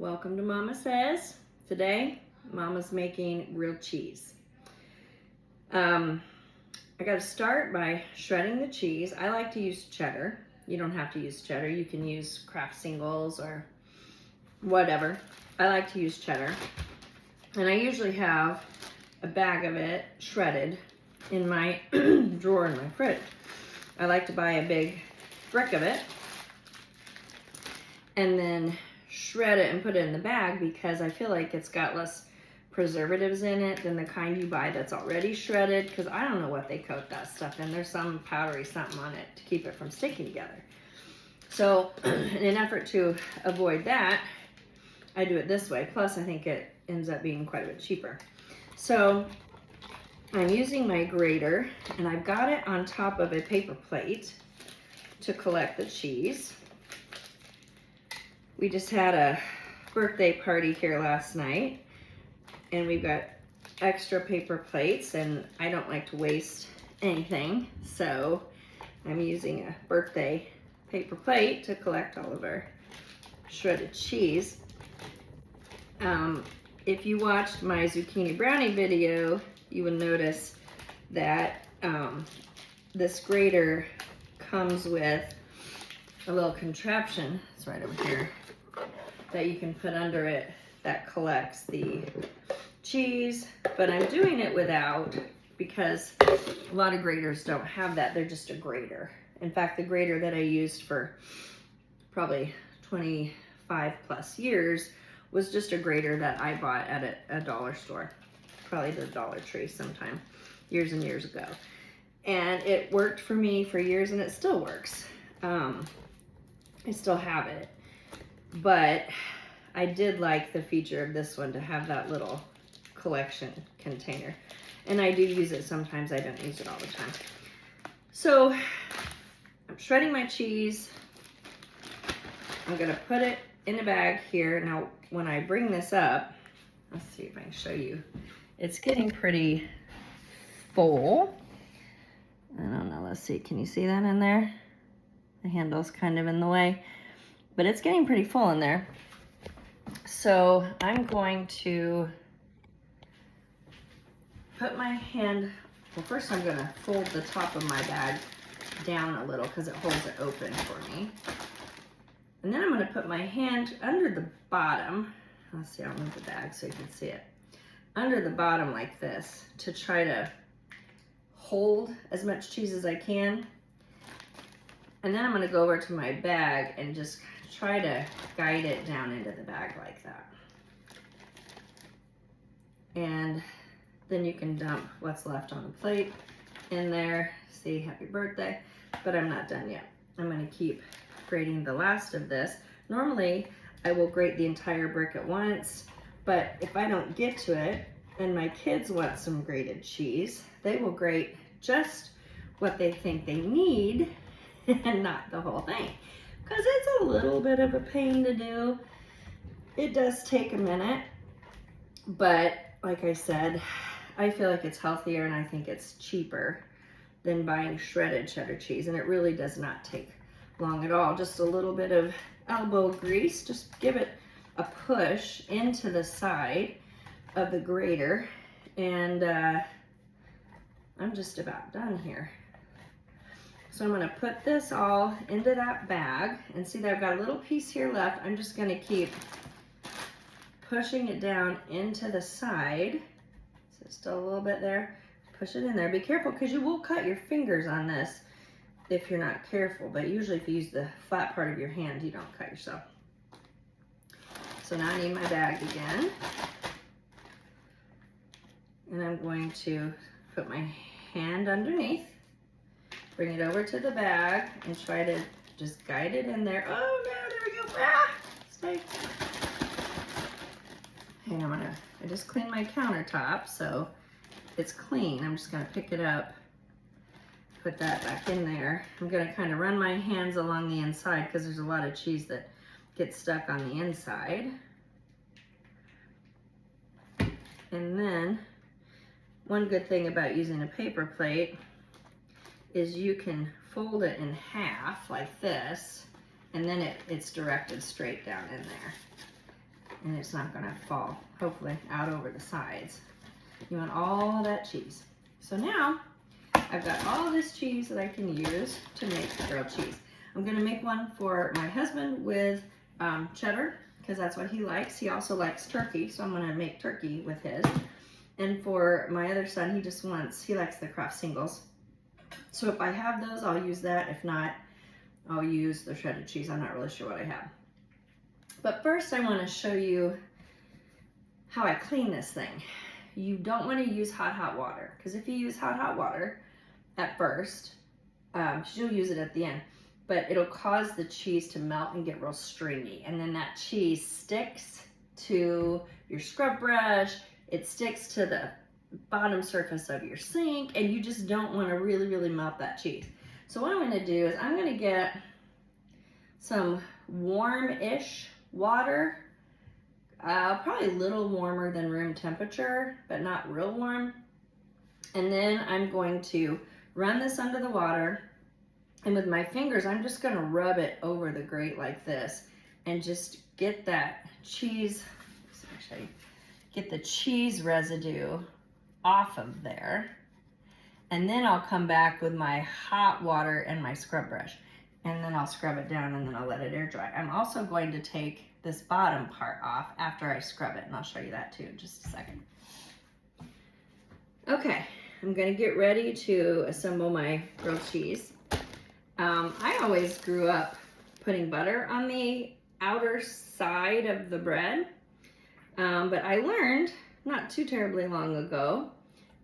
Welcome to Mama Says. Today, Mama's making grilled cheese. I got to start by shredding the cheese. I like to use cheddar. You don't have to use cheddar. You can use Kraft Singles or whatever. I like to use cheddar. And I usually have a bag of it shredded in my drawer in my fridge. I like to buy a big brick of it and then shred it and put it in the bag because I feel like it's got less preservatives in it than the kind you buy that's already shredded, because I don't know what they coat that stuff in. There's some powdery something on it to keep it from sticking together. So in an effort to avoid that, I do it this way. Plus I think it ends up being quite a bit cheaper. So I'm using my grater and I've got it on top of a paper plate to collect the cheese. We just had a birthday party here last night and we've got extra paper plates and I don't like to waste anything, so I'm using a birthday paper plate to collect all of our shredded cheese. If you watched my zucchini brownie video, you will notice that this grater comes with a little contraption, it's right over here, that you can put under it that collects the cheese, but I'm doing it without because a lot of graters don't have that. They're just a grater. In fact, the grater that I used for probably 25 plus years was just a grater that I bought at a dollar store, probably the Dollar Tree sometime, years and years ago. And it worked for me for years and it still works. I still have it. But I did like the feature of this one to have that little collection container. And I do use it sometimes. I don't use it all the time. So I'm shredding my cheese. I'm gonna put it in a bag here. Now, when I bring this up, let's see if I can show you. It's getting pretty full. I don't know, let's see, can you see that in there? The handle's kind of in the way, but it's getting pretty full in there. So I'm going to put my hand, well first I'm gonna fold the top of my bag down a little because it holds it open for me. And then I'm gonna put my hand under the bottom. Let's see, I'll move the bag so you can see it. Under the bottom like this to try to hold as much cheese as I can. And then I'm gonna go over to my bag and just try to guide it down into the bag like that. And then you can dump what's left on the plate in there. See, happy birthday, but I'm not done yet. I'm gonna keep grating the last of this. Normally, I will grate the entire brick at once, but if I don't get to it and my kids want some grated cheese, they will grate just what they think they need and not the whole thing, because it's a little bit of a pain to do. It does take a minute, but like I said, I feel like it's healthier and I think it's cheaper than buying shredded cheddar cheese, and it really does not take long at all. Just a little bit of elbow grease, just give it a push into the side of the grater, and I'm just about done here. So I'm gonna put this all into that bag, and see that I've got a little piece here left. I'm just gonna keep pushing it down into the side. So it's still a little bit there. Push it in there. Be careful because you will cut your fingers on this if you're not careful, but usually if you use the flat part of your hand, you don't cut yourself. So now I need my bag again. And I'm going to put my hand underneath, bring it over to the bag, and try to just guide it in there. Oh no, there we go. Ah, stay. And I just cleaned my countertop, so it's clean. I'm just gonna pick it up, put that back in there. I'm gonna kind of run my hands along the inside because there's a lot of cheese that gets stuck on the inside. And then, one good thing about using a paper plate is you can fold it in half like this, and then it's directed straight down in there. and it's not gonna fall, hopefully, out over the sides. You want all of that cheese. So now, I've got all this cheese that I can use to make grilled cheese. I'm gonna make one for my husband with cheddar, because that's what he likes. He also likes turkey, so I'm gonna make turkey with his. And for my other son, he likes the Kraft singles. So if I have those, I'll use that. If not, I'll use the shredded cheese. I'm not really sure what I have. But first I wanna show you how I clean this thing. You don't wanna use hot water, because if you use hot water at first, you'll use it at the end, but it'll cause the cheese to melt and get real stringy. And then that cheese sticks to your scrub brush, it sticks to the bottom surface of your sink, and you just don't want to really melt that cheese. So what I'm going to do is I'm going to get some warm-ish water, probably a little warmer than room temperature, but not real warm. And then I'm going to run this under the water, and with my fingers, I'm just going to rub it over the grate like this and just get that cheese, actually, get the cheese residue off of there. And then I'll come back with my hot water and my scrub brush, and then I'll scrub it down, and then I'll let it air dry. I'm also going to take this bottom part off after I scrub it, and I'll show you that too in just a second. Okay, I'm gonna get ready to assemble my grilled cheese. I always grew up putting butter on the outer side of the bread, but I learned not too terribly long ago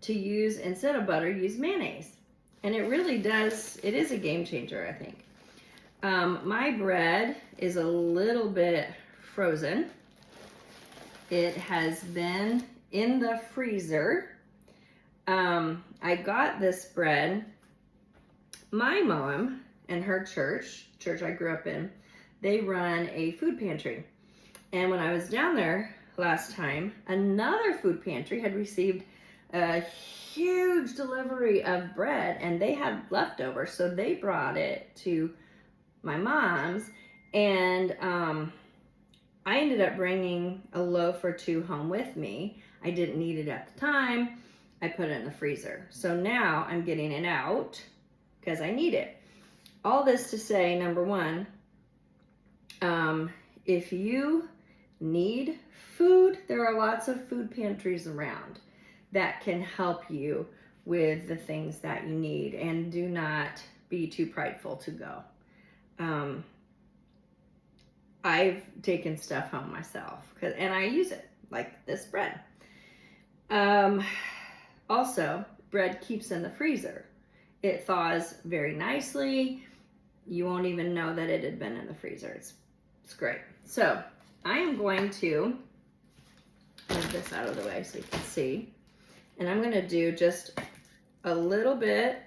to use, instead of butter, use mayonnaise. And it really does, it is a game changer, I think. My bread is a little bit frozen. It has been in the freezer. I got this bread. My mom and her church I grew up in, they run a food pantry. And when I was down there last time, another food pantry had received a huge delivery of bread, and they had leftovers, so they brought it to my mom's, and I ended up bringing a loaf or two home with me. I didn't need it at the time. I put it in the freezer. So now I'm getting it out because I need it. All this to say, number one, if you need food, there are lots of food pantries around that can help you with the things that you need, and do not be too prideful to go. I've taken stuff home myself, and I use it, like this bread. Also, bread keeps in the freezer. It thaws very nicely. You won't even know that it had been in the freezer. It's great. So I am going to move this out of the way so you can see. And I'm going to do just a little bit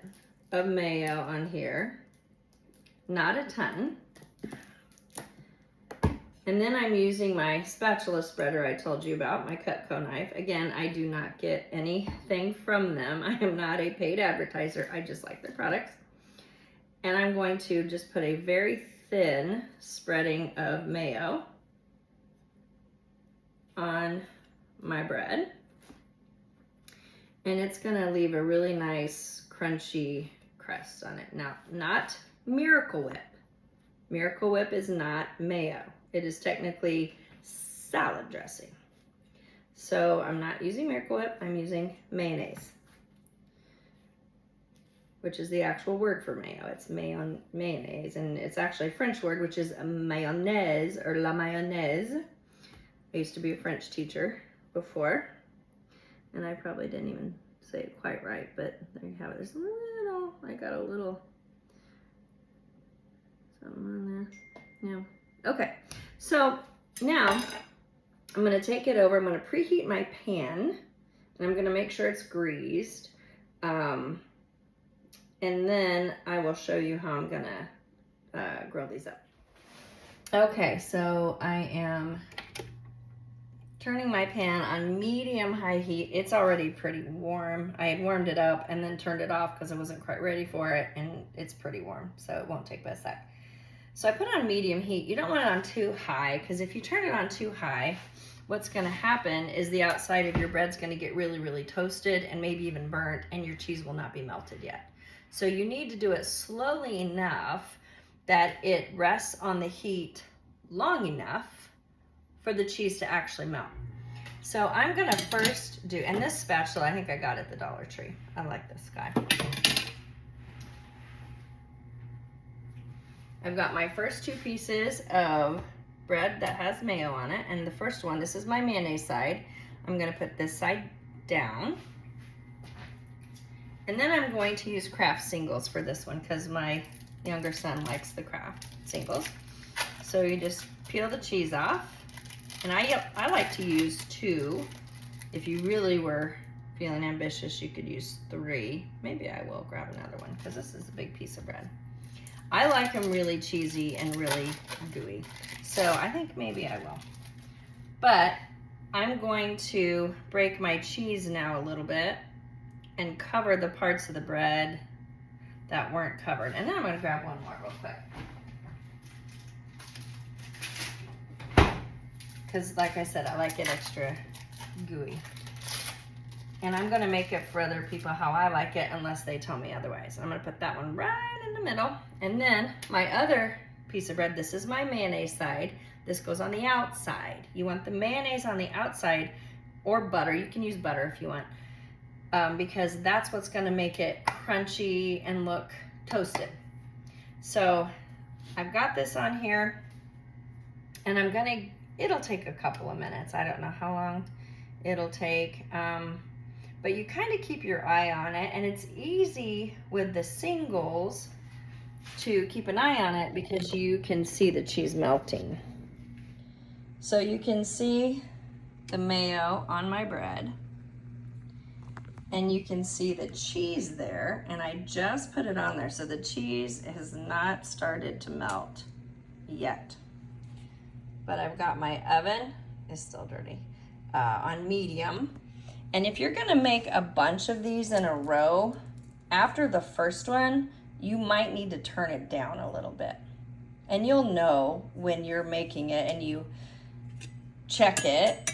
of mayo on here, not a ton. And then I'm using my spatula spreader I told you about, my Cutco knife. Again, I do not get anything from them. I am not a paid advertiser. I just like their products. And I'm going to just put a very thin spreading of mayo on my bread. And it's gonna leave a really nice crunchy crust on it. Now, not Miracle Whip. Miracle Whip is not mayo. It is technically salad dressing. So I'm not using Miracle Whip, I'm using mayonnaise, which is the actual word for mayo. It's mayonnaise, and it's actually a French word, which is mayonnaise, or la mayonnaise. I used to be a French teacher before, and I probably didn't even say it quite right, but there you have it. There's a little, I got a little something on there. Yeah. Okay, so now I'm gonna take it over. I'm gonna preheat my pan, and I'm gonna make sure it's greased. And then I will show you how I'm gonna grill these up. Okay, so I am turning my pan on medium-high heat. It's already pretty warm. I had warmed it up and then turned it off because I wasn't quite ready for it, and it's pretty warm, so it won't take but a sec. So I put it on medium heat. You don't want it on too high, because if you turn it on too high, what's gonna happen is the outside of your bread's gonna get really, really toasted and maybe even burnt, and your cheese will not be melted yet. So you need to do it slowly enough that it rests on the heat long enough for the cheese to actually melt. So I'm gonna first do, and this spatula, I think I got at the Dollar Tree. I like this guy. I've got my first 2 pieces of bread that has mayo on it, and the first one, this is my mayonnaise side. I'm gonna put this side down. And then I'm going to use Kraft singles for this one because my younger son likes the Kraft singles. So you just peel the cheese off. And I like to use 2. If you really were feeling ambitious, you could use 3. Maybe I will grab another one because this is a big piece of bread. I like them really cheesy and really gooey. So I think maybe I will. But I'm going to break my cheese now a little bit and cover the parts of the bread that weren't covered. And then I'm gonna grab one more real quick. Because like I said, I like it extra gooey. And I'm gonna make it for other people how I like it unless they tell me otherwise. I'm gonna put that one right in the middle. And then my other piece of bread, this is my mayonnaise side. This goes on the outside. You want the mayonnaise on the outside, or butter. You can use butter if you want, because that's what's gonna make it crunchy and look toasted. So I've got this on here, and it'll take a couple of minutes. I don't know how long it'll take, but you kind of keep your eye on it, and it's easy with the singles to keep an eye on it because you can see the cheese melting. So you can see the mayo on my bread, and you can see the cheese there, and I just put it on there, so the cheese has not started to melt yet. But I've got my oven, it's still dirty, on medium. And if you're gonna make a bunch of these in a row, after the first one, you might need to turn it down a little bit. And you'll know when you're making it and you check it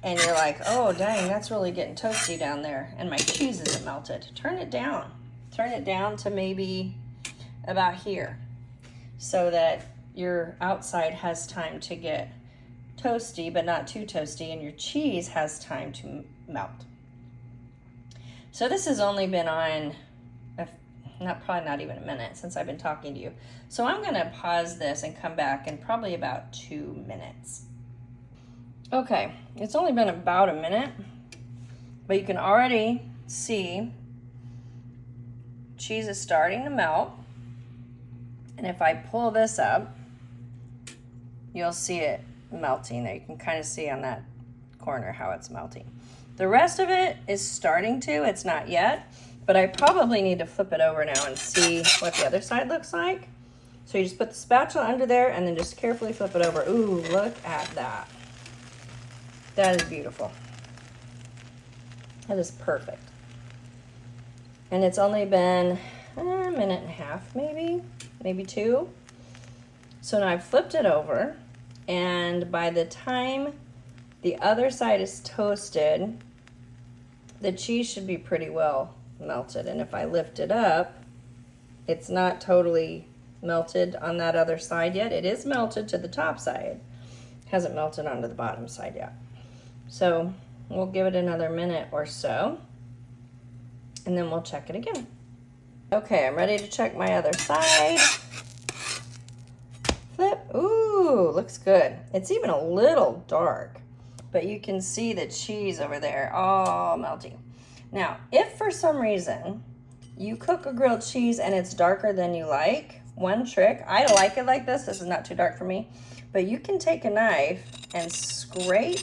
and you're like, oh dang, that's really getting toasty down there and my cheese isn't melted. Turn it down. Turn it down to maybe about here so that your outside has time to get toasty, but not too toasty, and your cheese has time to melt. So this has only been on, probably not even a minute since I've been talking to you. So I'm gonna pause this and come back in probably about 2 minutes. Okay, it's only been about a minute, but you can already see cheese is starting to melt. And if I pull this up, you'll see it melting there. You can kind of see on that corner how it's melting. The rest of it is starting to, it's not yet, but I probably need to flip it over now and see what the other side looks like. So you just put the spatula under there and then just carefully flip it over. Ooh, look at that. That is beautiful. That is perfect. And it's only been a minute and a half, maybe 2. So now I've flipped it over, and by the time the other side is toasted, the cheese should be pretty well melted. And if I lift it up, it's not totally melted on that other side yet. It is melted to the top side. It hasn't melted onto the bottom side yet. So we'll give it another minute or so, and then we'll check it again. Okay, I'm ready to check my other side. Flip. Ooh, looks good. It's even a little dark, but you can see the cheese over there all melting. Now, if for some reason you cook a grilled cheese and it's darker than you like, one trick, I like it like this. This is not too dark for me, but you can take a knife and scrape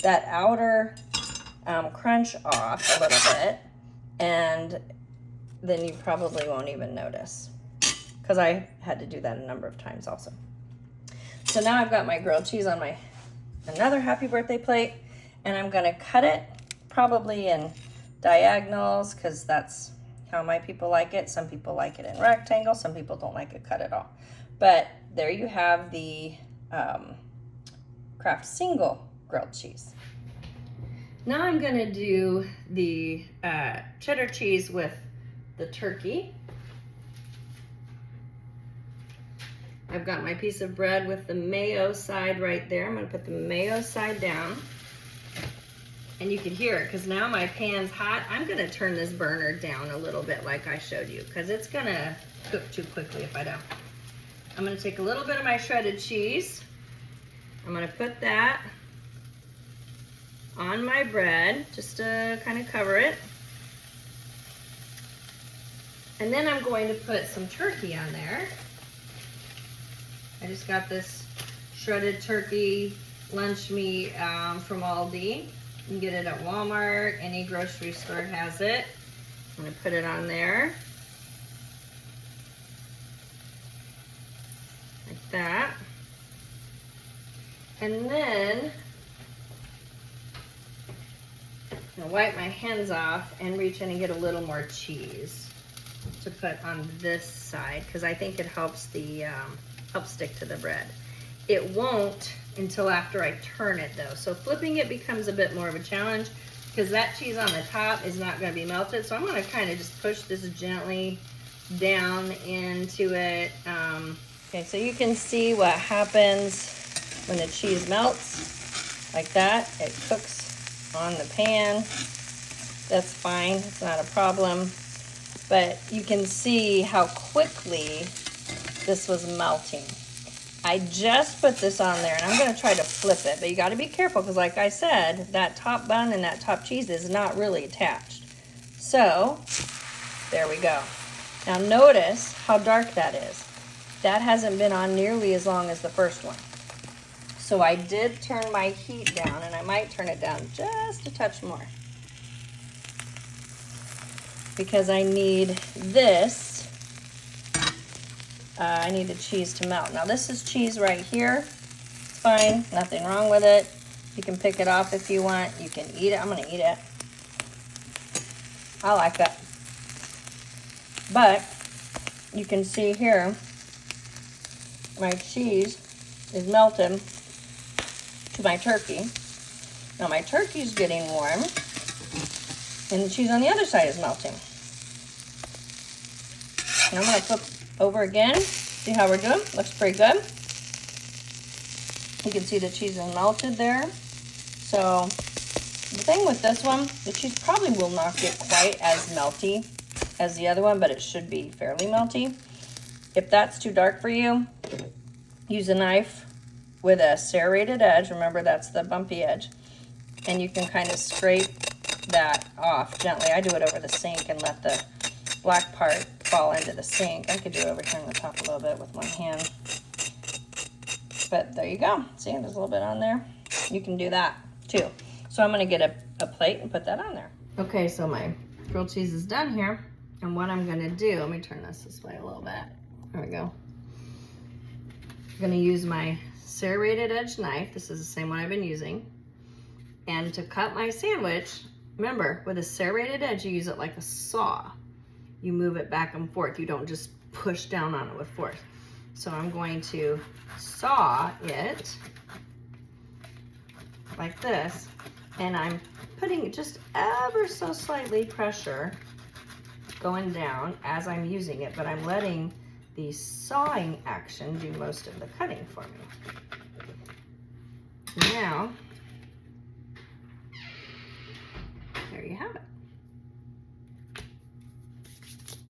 that outer crunch off a little bit, and then you probably won't even notice, because I had to do that a number of times also. So now I've got my grilled cheese on my another happy birthday plate, and I'm gonna cut it probably in diagonals because that's how my people like it. Some people like it in rectangle, some people don't like it cut at all. But there you have the Kraft single grilled cheese. Now I'm gonna do the cheddar cheese with the turkey. I've got my piece of bread with the mayo side right there. I'm gonna put the mayo side down. And you can hear it because now my pan's hot. I'm gonna turn this burner down a little bit like I showed you because it's gonna cook too quickly if I don't. I'm gonna take a little bit of my shredded cheese. I'm gonna put that on my bread just to kind of cover it. And then I'm going to put some turkey on there. I just got this shredded turkey lunch meat from Aldi. You can get it at Walmart, any grocery store has it. I'm gonna put it on there. Like that. And then I'm gonna wipe my hands off and reach in and get a little more cheese to put on this side because I think it helps the help stick to the bread. It won't until after I turn it though. So flipping it becomes a bit more of a challenge because that cheese on the top is not going to be melted. So I'm going to kind of just push this gently down into it. Okay, so you can see what happens when the cheese melts like that. It cooks on the pan. That's fine, it's not a problem. But you can see how quickly this was melting. I just put this on there and I'm gonna try to flip it, but you gotta be careful because like I said, that top bun and that top cheese is not really attached. So, there we go. Now notice how dark that is. That hasn't been on nearly as long as the first one. So I did turn my heat down and I might turn it down just a touch more. Because I need this. I need the cheese to melt. Now this is cheese right here. It's fine, nothing wrong with it. You can pick it off if you want. You can eat it. I'm gonna eat it. I like it. But you can see here, my cheese is melted to my turkey. Now my turkey's getting warm and the cheese on the other side is melting. And I'm gonna flip over again, see how we're doing. Looks pretty good. You can see the cheese is melted there. So the thing with this one, the cheese probably will not get quite as melty as the other one, but it should be fairly melty. If that's too dark for you, use a knife with a serrated edge. Remember, that's the bumpy edge. And you can kind of scrape that off gently. I do it over the sink and let the black part fall into the sink. I could do it over here on the top a little bit with one hand. But there you go. See, there's a little bit on there. You can do that too. So I'm gonna get a plate and put that on there. Okay, so my grilled cheese is done here. And what I'm gonna do, let me turn this way a little bit. There we go. I'm gonna use my serrated edge knife. This is the same one I've been using. And to cut my sandwich, remember, with a serrated edge, you use it like a saw. You move it back and forth. You don't just push down on it with force. So I'm going to saw it like this, and I'm putting just ever so slightly pressure going down as I'm using it, but I'm letting the sawing action do most of the cutting for me. Now, there you have it.